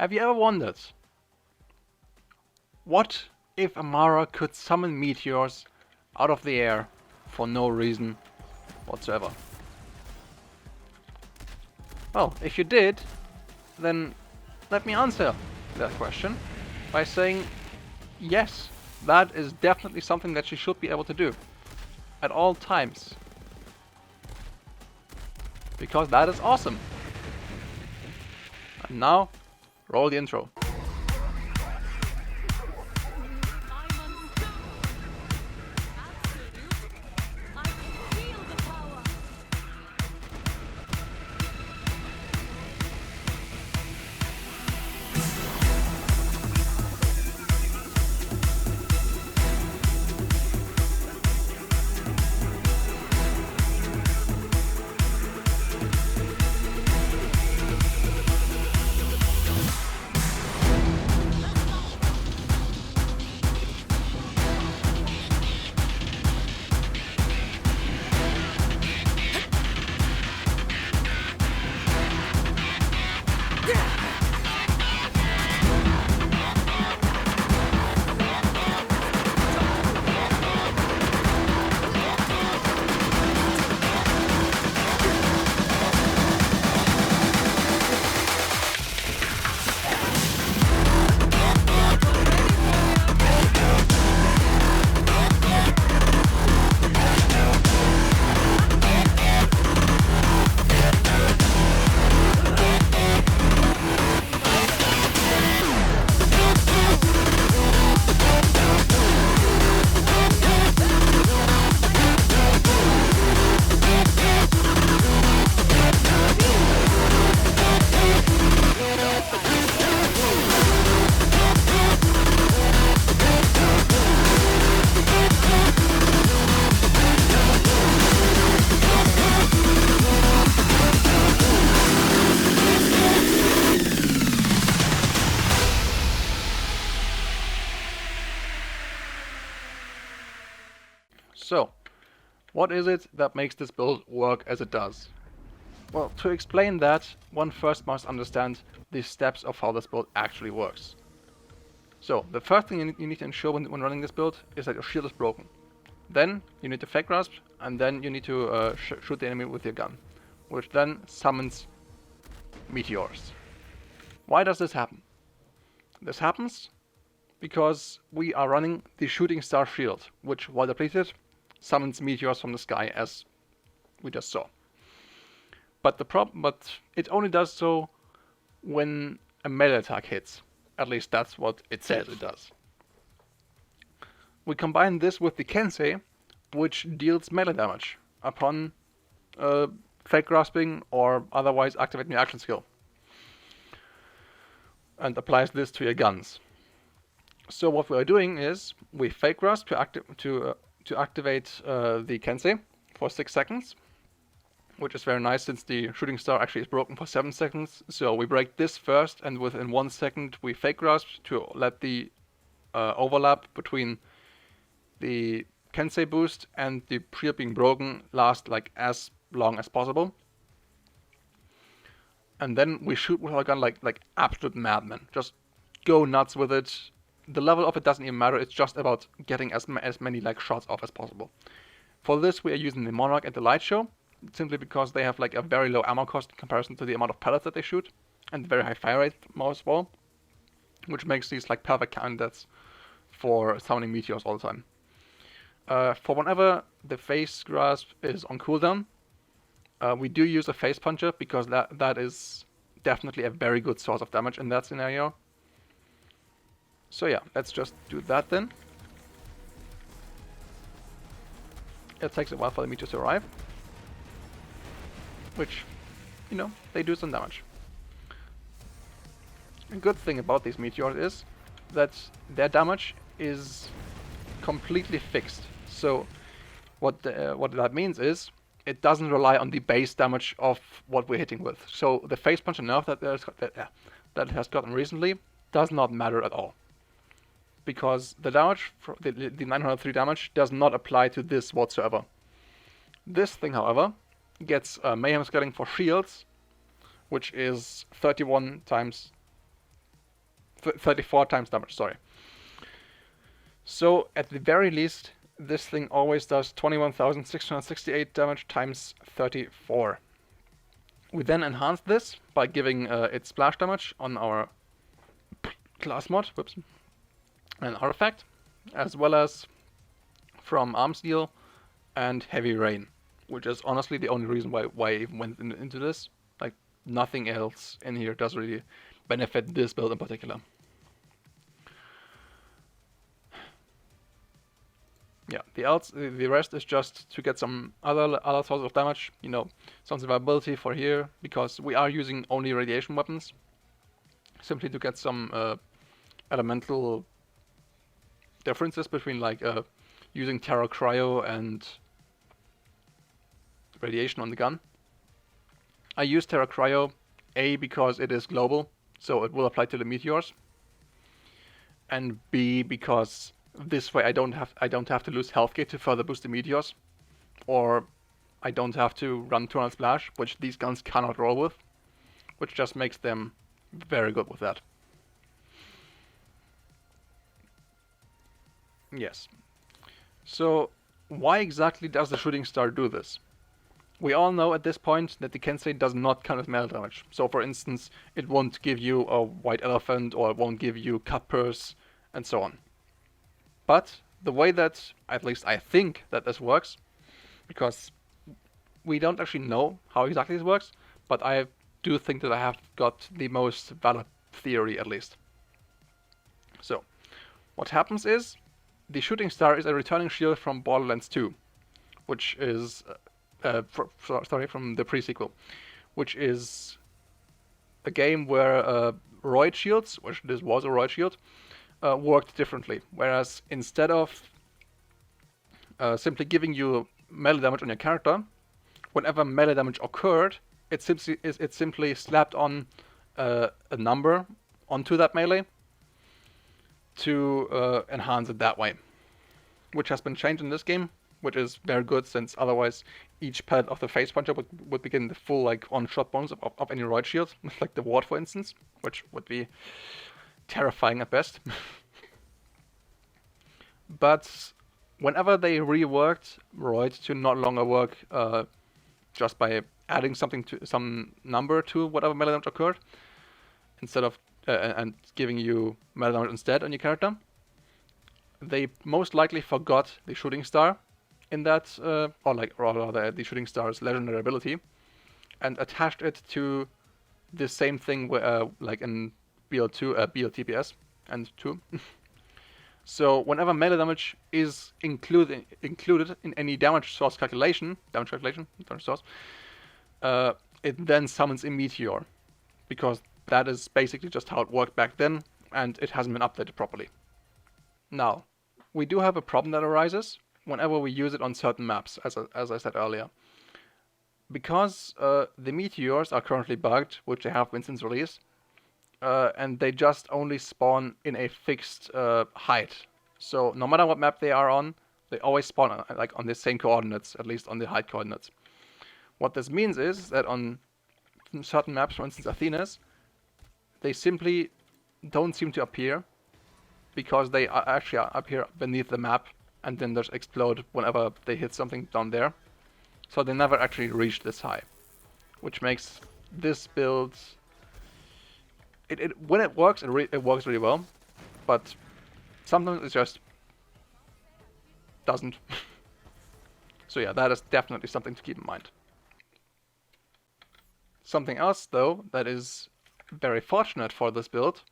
Have you ever wondered, what if Amara could summon meteors out of the air for no reason whatsoever? Well, if you did, then let me answer that question by saying yes, that is definitely something that she should be able to do at all times. Because that is awesome. And now, roll the intro. So, what is it that makes this build work as it does? Well, to explain that, one first must understand the steps of how this build actually works. So, the first thing you need to ensure when running this build is that your shield is broken. Then, you need to fake grasp, and then you need to shoot the enemy with your gun, which then summons meteors. Why does this happen? This happens because we are running the ShootingStar shield, which, while depleted, summons meteors from the sky, as we just saw. But it only does so when a melee attack hits. At least that's what it says it does. We combine this with the Kensei, which deals melee damage upon fake grasping or otherwise activating your action skill, and applies this to your guns. So what we are doing is we fake grasp to activate the Kensei for 6 seconds, which is very nice since the ShootingStar actually is broken for 7 seconds. So we break this first, and within 1 second we fake grasp to let the overlap between the Kensei boost and the shield being broken last like as long as possible. And then we shoot with our gun like absolute madmen. Just go nuts with it. The level of it doesn't even matter, it's just about getting as many like shots off as possible. For this we are using the Monarch and the Light Show, simply because they have like a very low ammo cost in comparison to the amount of pellets that they shoot, and very high fire rate as well, which makes these like perfect candidates for summoning meteors all the time. For whenever the face grasp is on cooldown, we do use a face puncher, because that is definitely a very good source of damage in that scenario. So yeah, let's just do that then. It takes a while for the meteors to arrive, which, you know, they do some damage. A good thing about these meteors is that their damage is completely fixed. So what that means is it doesn't rely on the base damage of what we're hitting with. So the face punch nerf that has gotten recently does not matter at all, because the damage, the 903 damage, does not apply to this whatsoever. This thing, however, gets mayhem scaling for shields, which is 31 times 34 times damage, sorry. So at the very least, this thing always does 21,668 damage times 34. We then enhance this by giving it splash damage on our class mod, whoops, an artifact, as well as from arm steel and heavy rain, which is honestly the only reason why I even went into this. Like, nothing else in here does really benefit this build in particular. Yeah, the rest is just to get some other sources of damage, you know, some survivability for here, because we are using only radiation weapons, simply to get some elemental differences between like using Terra Cryo and radiation on the gun. I use Terra Cryo A because it is global, so it will apply to the meteors, and B because this way I don't have to lose health gate to further boost the meteors, or I don't have to run 200 splash, which these guns cannot roll with, which just makes them very good with that. Yes. So why exactly does the Shooting Star do this? We all know at this point that the Kensei does not count as melee damage. So for instance, it won't give you a white elephant, or it won't give you cuppers, and so on. But the way that, at least I think that this works, because we don't actually know how exactly this works, but I do think that I have got the most valid theory at least. So, what happens is, the Shooting Star is a returning shield from Borderlands 2, which is, from the pre-sequel, which is a game where roid shields, which this was a roid shield, worked differently. Whereas instead of simply giving you melee damage on your character, whenever melee damage occurred, it simply slapped on a number onto that melee to enhance it that way, which has been changed in this game, which is very good, since otherwise each pellet of the face puncher would begin the full like on-shot bonus of any roid shield, like the ward for instance, which would be terrifying at best. But whenever they reworked roid to not longer work just by adding some number to whatever melee damage occurred, instead of and giving you melee damage instead on your character, they most likely forgot the Shooting Star in that, or rather the Shooting Star's legendary ability, and attached it to the same thing like in BL2, BLTPS and 2. So whenever melee damage is included in any damage calculation, it then summons a meteor, because that is basically just how it worked back then, and it hasn't been updated properly. Now, we do have a problem that arises whenever we use it on certain maps, as I said earlier. Because the meteors are currently bugged, which they have been since release, and they just only spawn in a fixed height. So no matter what map they are on, they always spawn on the same coordinates, at least on the height coordinates. What this means is that on certain maps, for instance Athena's, they simply don't seem to appear, because they actually appear beneath the map and then just explode whenever they hit something down there. So they never actually reach this high, which makes this build, when it works, it works really well, but sometimes it just doesn't. So yeah, that is definitely something to keep in mind. Something else though that is very fortunate for this build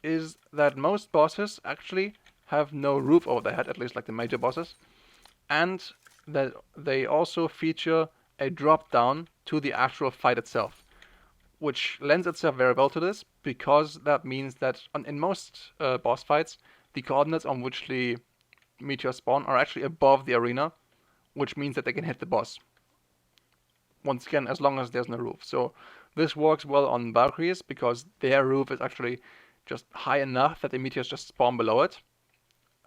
is that most bosses actually have no roof over their head, at least like the major bosses, and that they also feature a drop down to the actual fight itself, which lends itself very well to this, because that means that in most boss fights, the coordinates on which the meteors spawn are actually above the arena, which means that they can hit the boss. Once again, as long as there's no roof. So this works well on Valkyries, because their roof is actually just high enough that the meteors just spawn below it.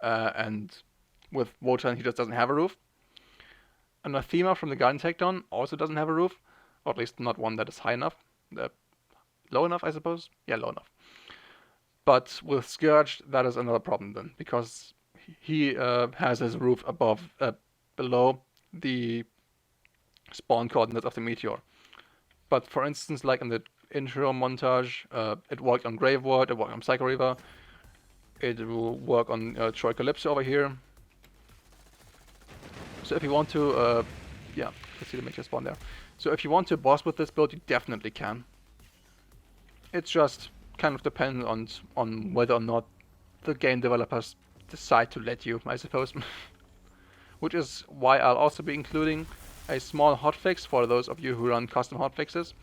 And with Wotan, he just doesn't have a roof. Anathema from the Guardian Takedown also doesn't have a roof, or at least not one that is high enough. Low enough, I suppose? Yeah, low enough. But with Scourge, that is another problem then, because he has his roof below the spawn coordinates of the meteor. But for instance, like in the intro montage, it worked on Grave Ward, it worked on Psycho Reaver, it will work on Troy Calypso over here. So if you want to, yeah, let's see the meteor spawn there. So if you want to boss with this build, you definitely can. It's just kind of dependent on whether or not the game developers decide to let you, I suppose. Which is why I'll also be including a small hotfix for those of you who run custom hotfixes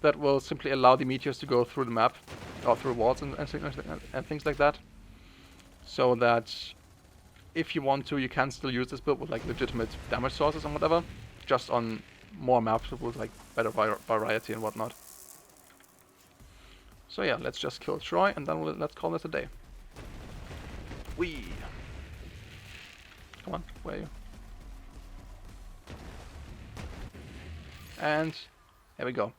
that will simply allow the meteors to go through the map or through walls and things like that. So that if you want to, you can still use this build with like legitimate damage sources and whatever, just on more maps with like better variety and whatnot. So yeah, let's just kill Troy and then let's call this a day. Whee! Come on, where are you? And here we go.